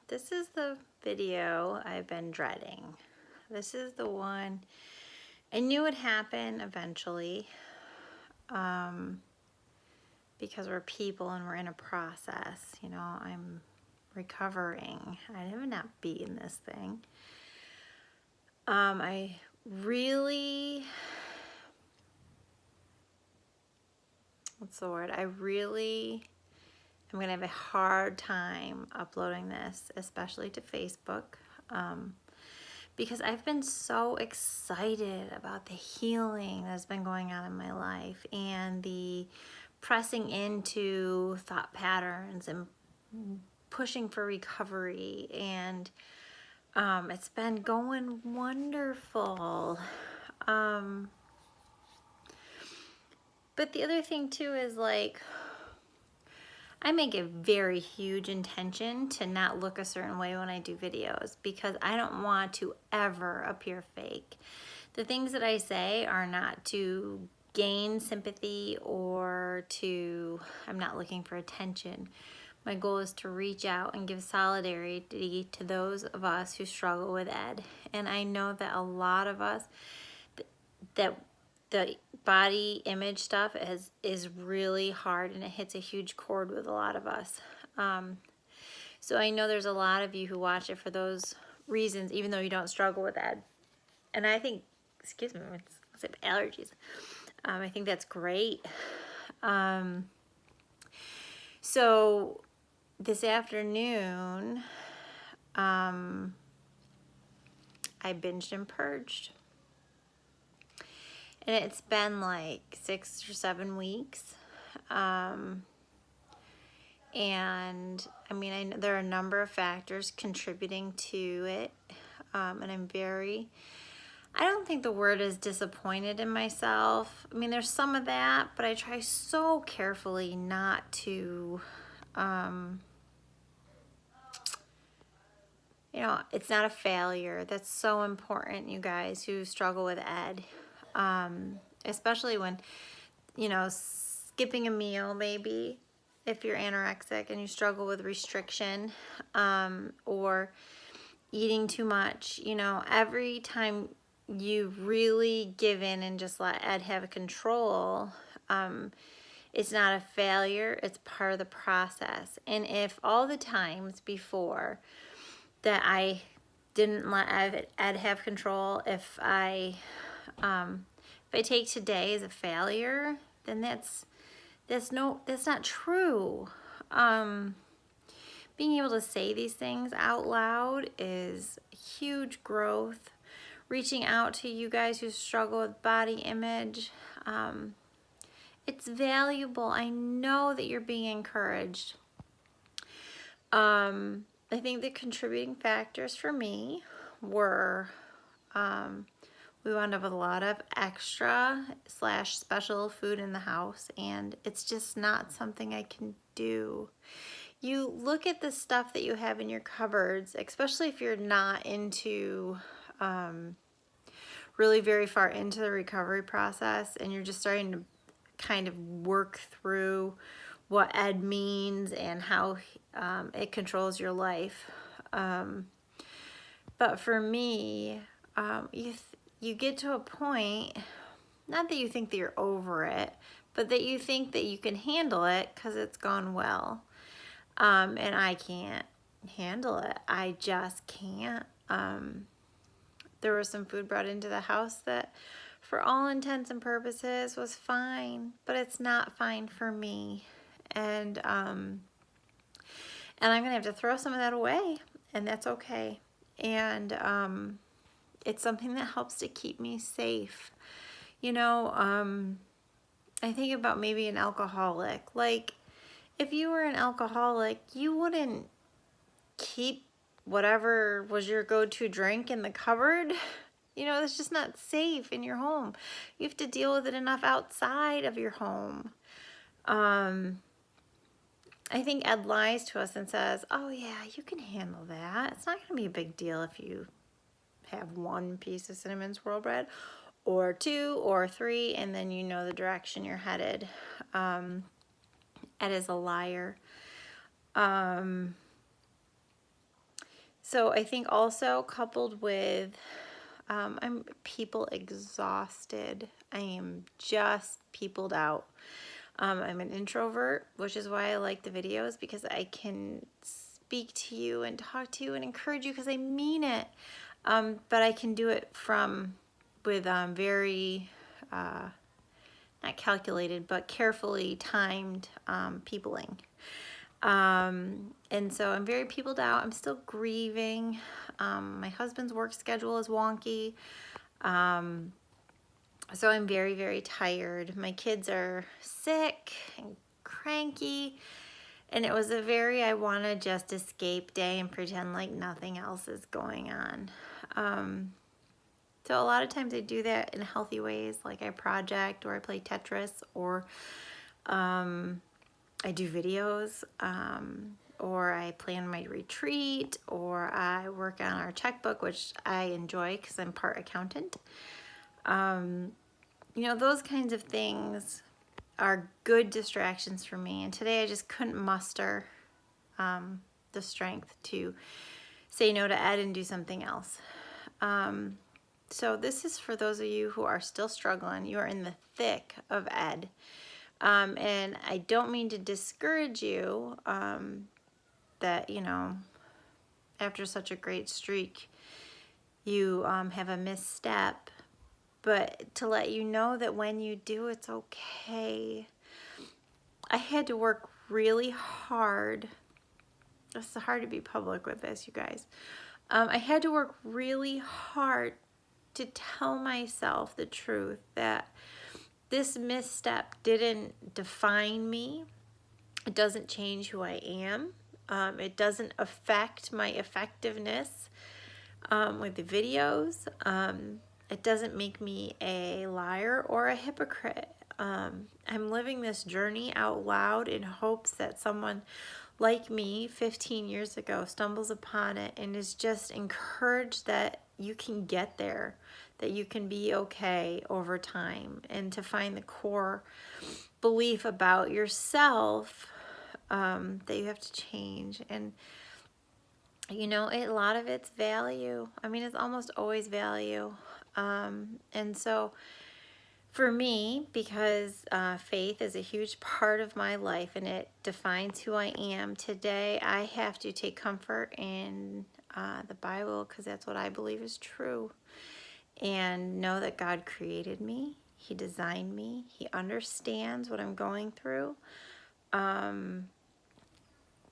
This is the video I've been dreading. This is the one I knew would happen eventually, because we're people and we're in a process. You know, I'm recovering. I have not beaten this thing. I really, what's the word? I really am gonna have a hard time uploading this, especially to Facebook. Because I've been so excited about the healing that's been going on in my life and the pressing into thought patterns and pushing for recovery, and it's been going wonderful. But the other thing too is, like, I make a very huge intention to not look a certain way when I do videos because I don't want to ever appear fake. The things that I say are not to gain sympathy or I'm not looking for attention. My goal is to reach out and give solidarity to those of us who struggle with ED. And I know that a lot of us, that the body image stuff is really hard, and it hits a huge chord with a lot of us. So I know there's a lot of you who watch it for those reasons, even though you don't struggle with that. And I think, excuse me, what's it, allergies. I think that's great. So this afternoon, I binged and purged. And it's been like 6 or 7 weeks. And I mean, I know there are a number of factors contributing to it. And I don't think the word is disappointed in myself. I mean, there's some of that, but I try so carefully not to, you know, it's not a failure. That's so important, you guys who struggle with ED. Especially when, you know, skipping a meal maybe, if you're anorexic and you struggle with restriction, or eating too much. You know, every time you really give in and just let ED have control, it's not a failure, it's part of the process. And if all the times before that I didn't let ED have control, if I take today as a failure, then that's not true. Being able to say these things out loud is huge growth. Reaching out to you guys who struggle with body image, it's valuable. I know that you're being encouraged. I think the contributing factors for me were, we wound up with a lot of extra / special food in the house, and it's just not something I can do. You look at the stuff that you have in your cupboards, especially if you're not into, really very far into the recovery process, and you're just starting to kind of work through what ED means and how it controls your life. But for me, you get to a point, not that you think that you're over it, but that you think that you can handle it because it's gone well. And I can't handle it. I just can't. There was some food brought into the house that, for all intents and purposes, was fine, but it's not fine for me. And I'm gonna have to throw some of that away, and that's okay. And it's something that helps to keep me safe. You know, I think about maybe an alcoholic. Like, if you were an alcoholic, you wouldn't keep whatever was your go-to drink in the cupboard. You know, it's just not safe in your home. You have to deal with it enough outside of your home. I think Ed lies to us and says, oh yeah, you can handle that. It's not going to be a big deal if you have 1 piece of cinnamon swirl bread or 2 or 3, and then you know the direction you're headed. Ed is a liar. So I think also coupled with I'm people exhausted. I am just peopled out. I'm an introvert, which is why I like the videos, because I can speak to you and talk to you and encourage you because I mean it. But I can do it with very not calculated, but carefully timed peopling. And so I'm very peopled out. I'm still grieving. My husband's work schedule is wonky. So I'm very, very tired. My kids are sick and cranky. And it was I want to just escape day and pretend like nothing else is going on. So a lot of times I do that in healthy ways, like I project or I play Tetris or I do videos or I plan my retreat or I work on our checkbook, which I enjoy because I'm part accountant. You know, those kinds of things are good distractions for me. And today I just couldn't muster the strength to say no to Ed and do something else. So this is for those of you who are still struggling. You are in the thick of Ed. And I don't mean to discourage you that, you know, after such a great streak, you have a misstep. But to let you know that when you do, it's okay. I had to work really hard. It's hard to be public with this, you guys. I had to work really hard to tell myself the truth that this misstep didn't define me. It doesn't change who I am. It doesn't affect my effectiveness with the videos. It doesn't make me a liar or a hypocrite. I'm living this journey out loud in hopes that someone like me 15 years ago stumbles upon it and is just encouraged that you can get there, that you can be okay over time, and to find the core belief about yourself that you have to change. And you know, a lot of it's value. I mean, it's almost always value. And so for me, because faith is a huge part of my life and it defines who I am today, I have to take comfort in the Bible because that's what I believe is true. And know that God created me. He designed me. He understands what I'm going through.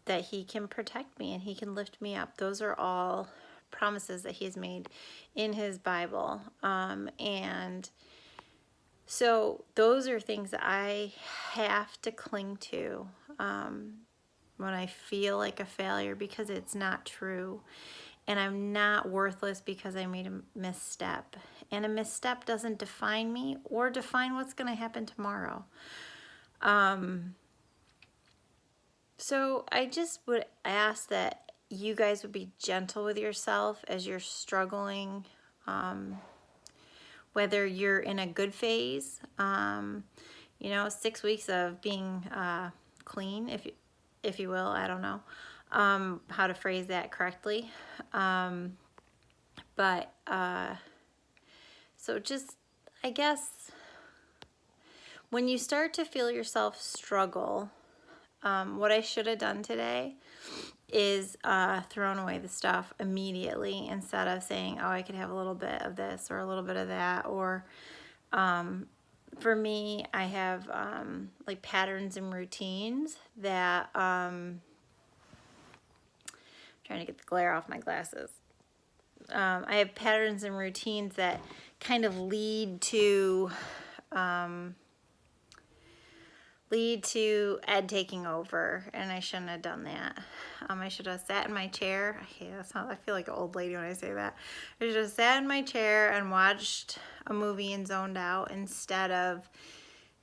That He can protect me and He can lift me up. Those are all promises that He has made in His Bible. And so those are things that I have to cling to when I feel like a failure, because it's not true. And I'm not worthless because I made a misstep. And a misstep doesn't define me or define what's going to happen tomorrow. So I just would ask that you guys would be gentle with yourself as you're struggling, whether you're in a good phase, 6 weeks of being clean, if you will. I don't know how to phrase that correctly. So just, I guess, when you start to feel yourself struggle, what I should have done today is thrown away the stuff immediately instead of saying, oh, I could have a little bit of this or a little bit of that. Or for me, I have like patterns and routines that trying to get the glare off my glasses. I have patterns and routines that kind of lead to Ed taking over, and I shouldn't have done that. I should have sat in my chair. I feel like an old lady when I say that. I should have sat in my chair and watched a movie and zoned out instead of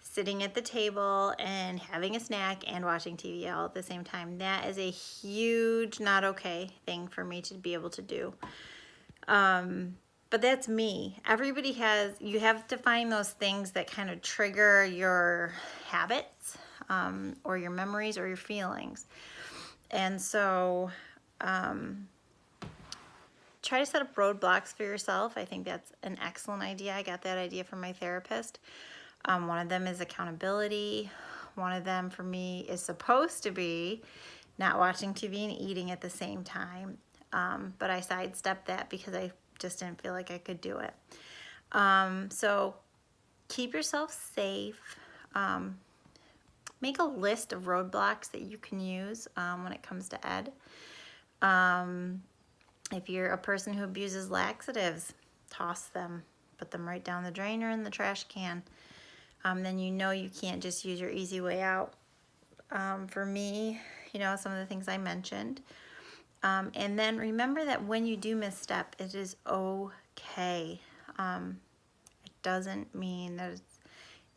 sitting at the table and having a snack and watching TV all at the same time. That is a huge not okay thing for me to be able to do. But that's me. You have to find those things that kind of trigger your habits, or your memories or your feelings. And so, try to set up roadblocks for yourself. I think that's an excellent idea. I got that idea from my therapist. One of them is accountability. One of them for me is supposed to be not watching TV and eating at the same time. But I sidestepped that because I just didn't feel like I could do it. So keep yourself safe. Make a list of roadblocks that you can use when it comes to ed. If you're a person who abuses laxatives, toss them. Put them right down the drain or in the trash can. Then you know you can't just use your easy way out. For me, some of the things I mentioned. And then remember that when you do misstep, it is okay. It doesn't mean that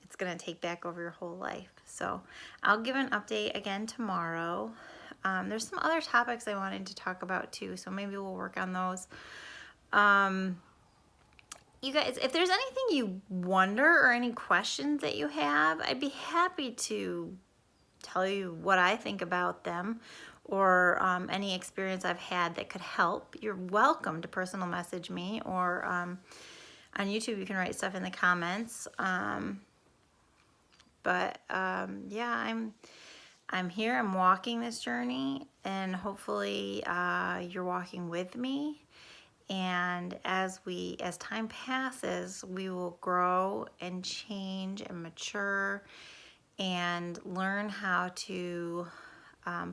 it's going to take back over your whole life. So I'll give an update again tomorrow. There's some other topics I wanted to talk about too, so maybe we'll work on those. You guys, if there's anything you wonder or any questions that you have, I'd be happy to tell you what I think about them, or any experience I've had that could help. You're welcome to personal message me, or on YouTube you can write stuff in the comments. Yeah, I'm here. I'm walking this journey, and hopefully you're walking with me. And as time passes, we will grow and change and mature and learn how to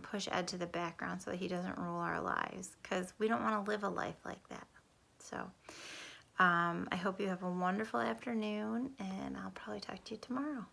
push Ed to the background so that he doesn't rule our lives, because we don't want to live a life like that. So I hope you have a wonderful afternoon, and I'll probably talk to you tomorrow.